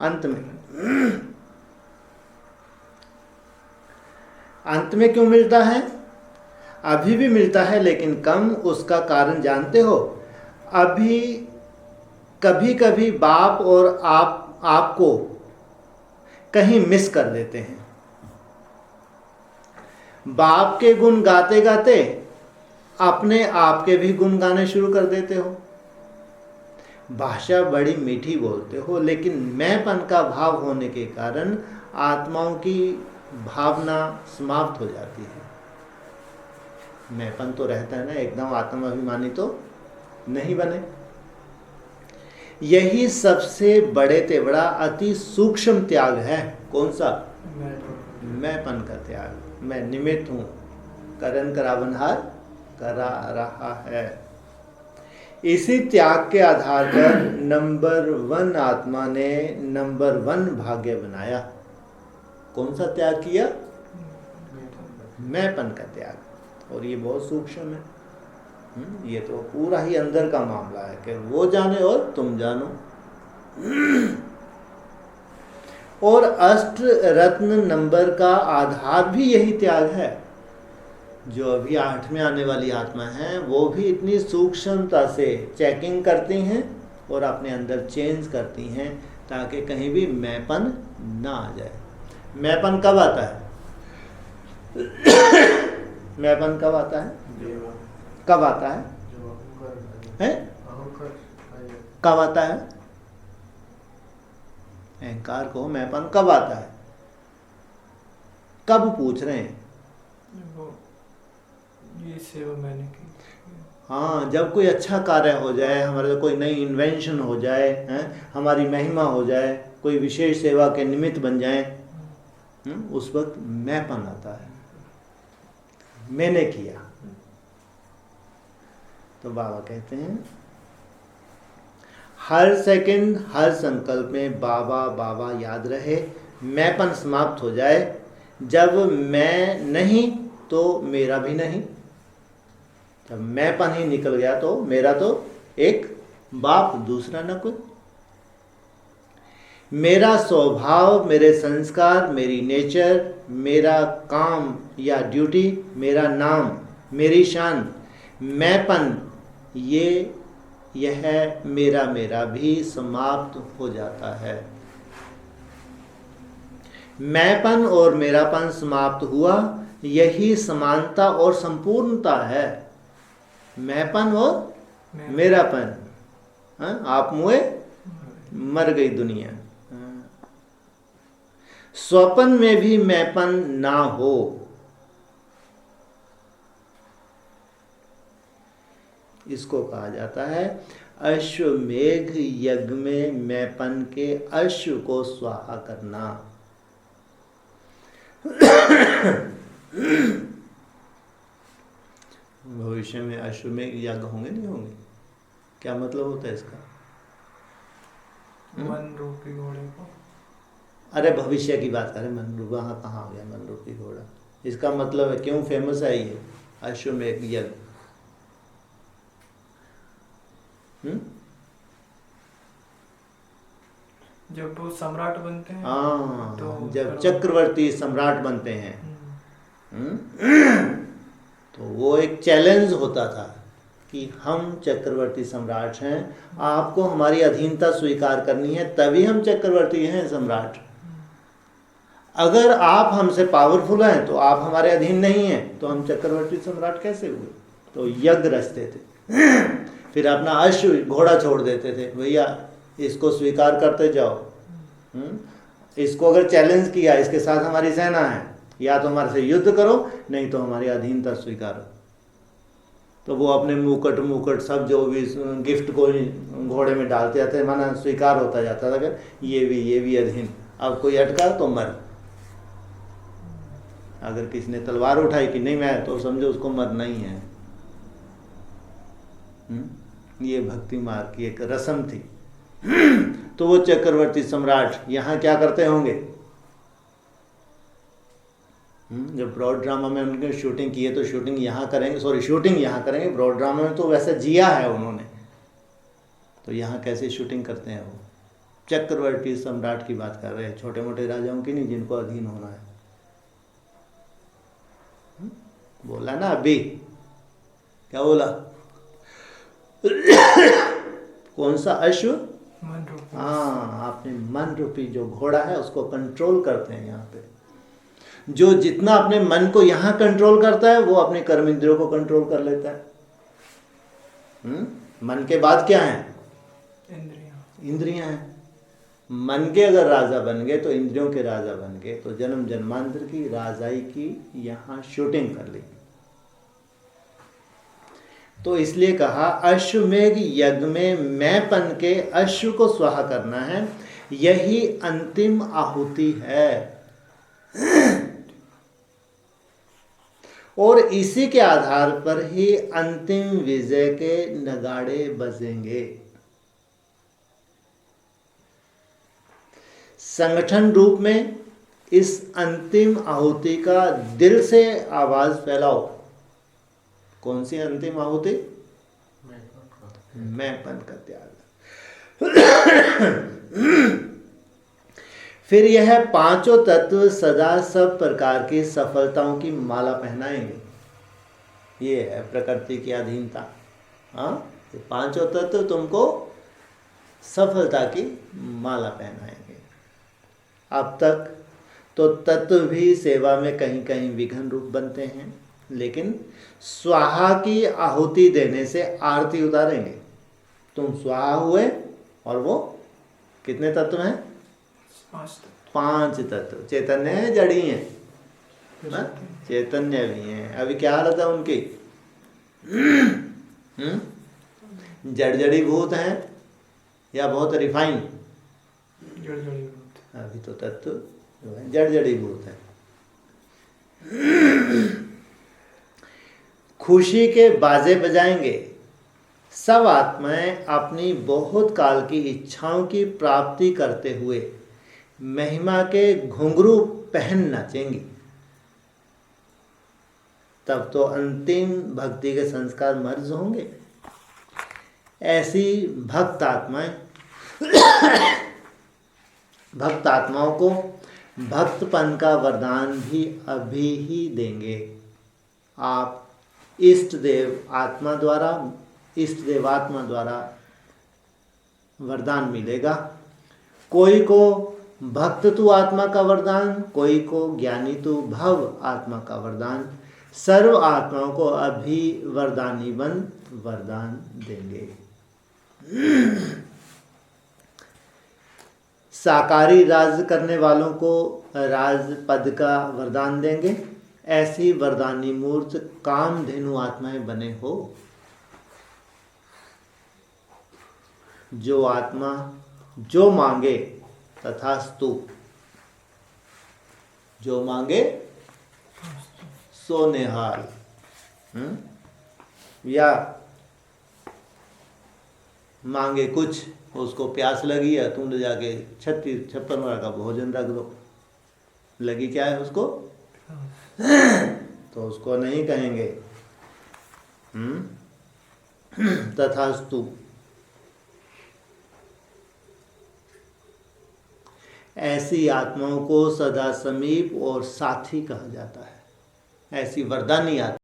अंत में क्यों मिलता है? अभी भी मिलता है लेकिन कम। उसका कारण जानते हो? अभी कभी कभी बाप और आपको कहीं मिस कर देते हैं। बाप के गुण गाते गाते अपने आप के भी गुण गाने शुरू कर देते हो। भाषा बड़ी मीठी बोलते हो लेकिन मैंपन का भाव होने के कारण आत्माओं की भावना समाप्त हो जाती है। मैंपन तो रहता है ना, एकदम आत्माभिमानी तो नहीं बने। यही सबसे बड़े ते बड़ा अति सूक्ष्म त्याग है। कौन सा? मैंपन का त्याग। मैं निमित्त हूं, करन करावनहार करा रहा है। इसी त्याग के आधार पर नंबर 1 आत्मा ने नंबर 1 भाग्य बनाया। कौन सा त्याग किया? मैंपन का त्याग। और ये बहुत सूक्ष्म है। ये तो पूरा ही अंदर का मामला है कि वो जाने और तुम जानो। और अष्ट रत्न नंबर का आधार भी यही त्याग है। जो अभी 8 में आने वाली आत्मा है वो भी इतनी सूक्ष्मता से चेकिंग करती हैं और अपने अंदर चेंज करती हैं ताकि कहीं भी मैंपन ना आ जाए। मैंपन कब आता है? मैंपन कब आता है? कब आता है? हैं? कब आता है? अहंकार को मैंपन कब आता है? कब पूछ रहे हैं? ये सेवा मैंने की। हाँ, जब कोई अच्छा कार्य हो जाए, हमारे कोई नई इन्वेंशन हो जाए, हमारी महिमा हो जाए, कोई विशेष सेवा के निमित्त बन जाए, उस वक्त मैंपन आता है। मैंने किया। तो बाबा कहते हैं हर सेकंड हर संकल्प में बाबा बाबा याद रहे। मैंपन समाप्त हो जाए। जब मैं नहीं तो मेरा भी नहीं। जब मैंपन ही निकल गया तो मेरा तो एक बाप, दूसरा न कोई। मेरा स्वभाव, मेरे संस्कार, मेरी नेचर, मेरा काम या ड्यूटी, मेरा नाम, मेरी शान, मैंपन, यह मेरा भी समाप्त हो जाता है। मैंपन और मेरापन समाप्त हुआ, यही समानता और संपूर्णता है। मैंपन और मेरापन। आप मुए, मर गई दुनिया। स्वप्न में भी मैंपन ना हो। इसको कहा जाता है अश्वमेघ यज्ञ में मैंपन के अश्व को स्वाहा करना। भविष्य में अश्वमेघ यज्ञ होंगे नहीं होंगे? क्या मतलब होता है इसका? मन रूपी घोड़े को। अरे भविष्य की बात करें। मन रूपी कहाँ हो गया मन रूपी घोड़ा? इसका मतलब है क्यों फेमस है ये अश्वमेघ यज्ञ? जब वो सम्राट बनते हैं। हाँ, तो जब चक्रवर्ती सम्राट बनते हैं तो वो एक चैलेंज होता था कि हम चक्रवर्ती सम्राट हैं, आपको हमारी अधीनता स्वीकार करनी है, तभी हम चक्रवर्ती हैं, सम्राट। अगर आप हमसे पावरफुल हैं तो आप हमारे अधीन नहीं हैं, तो हम चक्रवर्ती सम्राट कैसे हुए? तो यज्ञ रचते थे। फिर अपना अश्व घोड़ा छोड़ देते थे, भैया इसको स्वीकार करते जाओ। इसको अगर चैलेंज किया, इसके साथ हमारी सेना है, या तो हमारे से युद्ध करो, नहीं तो हमारी अधीनता स्वीकारो। तो वो अपने मुकुट सब जो भी गिफ्ट को घोड़े में डालते जाते, माना स्वीकार होता जाता था। अगर ये भी अधीन, अब कोई अटका तो मर। अगर किसी ने तलवार उठाई कि नहीं मैं, तो समझो उसको मरना ही है। ये भक्ति मार्ग की एक रस्म थी। तो वो चक्रवर्ती सम्राट यहाँ क्या करते होंगे? जब ब्रॉड ड्रामा में उनके शूटिंग की है तो शूटिंग यहाँ करेंगे। ब्रॉड ड्रामा में तो वैसा जिया है उन्होंने, तो यहाँ कैसे शूटिंग करते हैं वो? चक्रवर्ती सम्राट की बात कर रहे हैं, छोटे मोटे राजाओं की नहीं, जिनको अधीन होना है। बोला ना अभी, क्या बोला? कौन सा अश्व? मन रूपी। हाँ, आपने मन रूपी जो घोड़ा है उसको कंट्रोल करते हैं यहाँ पे। जो जितना अपने मन को यहाँ कंट्रोल करता है वो अपने कर्म इंद्रियों को कंट्रोल कर लेता है। मन के बाद क्या है? इंद्रियां हैं। मन के अगर राजा बन गए तो इंद्रियों के राजा बन गए, तो जन्म जन्मांतर की राजाई की यहाँ शूटिंग कर ली। तो इसलिए कहा अश्वमेघ यज्ञ में मैंपन के अश्व को स्वाहा करना है, यही अंतिम आहुति है। और इसी के आधार पर ही अंतिम विजय के नगाड़े बजेंगे। संगठन रूप में इस अंतिम आहुति का दिल से आवाज फैलाओ। कौन सी अंतिम आहुति? मैंपन का त्याग। फिर यह पांचों तत्व सदा सब प्रकार की सफलताओं की माला पहनाएंगे। ये है प्रकृति की अधीनता। हाँ, ये पांचों तत्व तुमको सफलता की माला पहनाएंगे। अब तक तो तत्व भी सेवा में कहीं कहीं विघ्न रूप बनते हैं, लेकिन स्वाहा की आहुति देने से आरती उतारेंगे। तुम स्वाहा हुए और वो कितने तत्व हैं? पांच तत्व। चैतन्य है, जड़ी है? चैतन्य भी है। अभी क्या हालत है उनकी? जड़ी भूत हैं या बहुत रिफाइन? अभी तो तत्व जो है जड़ी भूत है। खुशी के बाजे बजाएंगे। सब आत्माएं अपनी बहुत काल की इच्छाओं की प्राप्ति करते हुए महिमा के घुंघरू पहन नाचेंगी। तब तो अंतिम भक्ति के संस्कार मर्ज होंगे। ऐसी भक्त आत्माओं को भक्तपन का वरदान भी अभी ही देंगे। आप इष्ट देवात्मा द्वारा वरदान मिलेगा। कोई को भक्त तु आत्मा का वरदान, कोई को ज्ञानी तु भव आत्मा का वरदान। सर्व आत्माओं को अभी वरदानी बन वरदान देंगे। साकारी राज करने वालों को राज पद का वरदान देंगे। ऐसी वरदानी मूर्त कामधेनु आत्माएं बने हो। जो आत्मा जो मांगे तथास्तु, जो मांगे सो निहाल। या मांगे कुछ, उसको प्यास लगी है, तुम ले जाके 56 का भोजन रख दो। लगी क्या है उसको? तो उसको नहीं कहेंगे तथास्तु। ऐसी आत्माओं को सदा समीप और साथी कहा जाता है। ऐसी वरदानी आत्मा